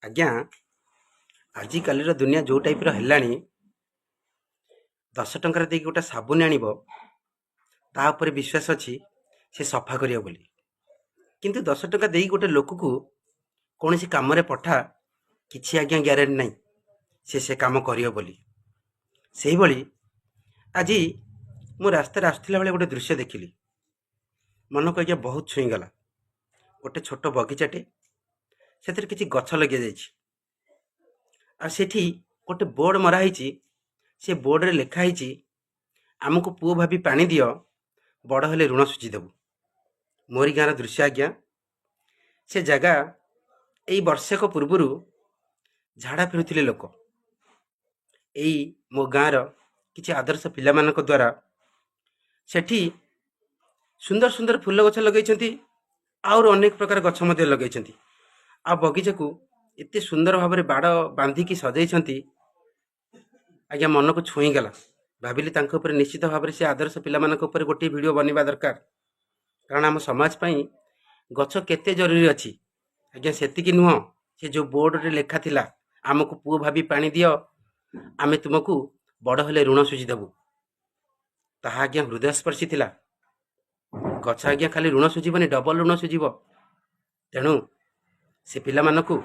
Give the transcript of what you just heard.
ଆଜ୍ଞା, ଆଜିକାଲିର ଦୁନିଆ ଯେଉଁ ଟାଇପ୍ର ହେଲାଣି, 10 ଟଙ୍କାରେ ଦେଇକି ଗୋଟେ ସାବୁନ ଆଣିବ, ତା ଉପରେ ବିଶ୍ୱାସ ଅଛି ସେ ସଫା କରିବ ବୋଲି। କିନ୍ତୁ 10 ଟଙ୍କା ଦେଇକି ଗୋଟେ ଲୋକକୁ କୌଣସି କାମରେ ପଠା, କିଛି ଆଜ୍ଞା ଗ୍ୟାରେଣ୍ଟି ନାହିଁ ସେ କାମ କରିବ ବୋଲି। ସେହିଭଳି ଆଜି ମୁଁ ରାସ୍ତାରେ ଆସୁଥିଲା ବେଳେ ଗୋଟେ ଦୃଶ୍ୟ ଦେଖିଲି, ମନକୁ ଆଜ୍ଞା ବହୁତ ଛୁଇଁଗଲା। ଗୋଟେ ଛୋଟ ବଗିଚାଟେ, ସେଥିରେ କିଛି ଗଛ ଲଗାଯାଇଛି, ଆଉ ସେଠି ଗୋଟେ ବୋର୍ଡ ମରା ହେଇଛି। ସେ ବୋର୍ଡରେ ଲେଖା ହେଇଛି, ଆମକୁ ପୁଅ ଭାବି ପାଣି ଦିଅ, ବଡ଼ ହେଲେ ଋଣ ସୁଝିଦେବୁ। ମୋରି ଗାଁର ଦୃଶ୍ୟ ଆଜ୍ଞା। ସେ ଜାଗା ଏଇ ବର୍ଷେକ ପୂର୍ବରୁ ଝାଡ଼ା ଫେରୁଥିଲେ ଲୋକ। ଏଇ ମୋ ଗାଁର କିଛି ଆଦର୍ଶ ପିଲାମାନଙ୍କ ଦ୍ୱାରା ସେଠି ସୁନ୍ଦର ସୁନ୍ଦର ଫୁଲ ଗଛ ଲଗାଇଛନ୍ତି, ଆହୁରି ଅନେକ ପ୍ରକାର ଗଛ ମଧ୍ୟ ଲଗାଇଛନ୍ତି। ଆଉ ବଗିଚାକୁ ଏତେ ସୁନ୍ଦର ଭାବରେ ବାଡ଼ ବାନ୍ଧିକି ସଜାଇଛନ୍ତି, ଆଜ୍ଞା ମନକୁ ଛୁଇଁଗଲା। ଭାବିଲି ତାଙ୍କ ଉପରେ ନିଶ୍ଚିତ ଭାବରେ ସେ ଆଦର୍ଶ ପିଲାମାନଙ୍କ ଉପରେ ଗୋଟିଏ ଭିଡ଼ିଓ ବନିବା ଦରକାର, କାରଣ ଆମ ସମାଜ ପାଇଁ ଗଛ କେତେ ଜରୁରୀ ଅଛି ଆଜ୍ଞା ସେତିକି ନୁହଁ। ସେ ଯେଉଁ ବୋର୍ଡରେ ଲେଖା ଥିଲା, ଆମକୁ ପୁଅ ଭାବି ପାଣି ଦିଅ, ଆମେ ତୁମକୁ ବଡ଼ ହେଲେ ଋଣ ସୁଝିଦେବୁ, ତାହା ଆଜ୍ଞା ହୃଦୟସ୍ପର୍ଶୀ ଥିଲା। ଗଛ ଆଜ୍ଞା ଖାଲି ଋଣ ସୁଝିବନି, ଡବଲ ଋଣ ସୁଝିବ। ତେଣୁ ସେ ପିଲାମାନଙ୍କୁ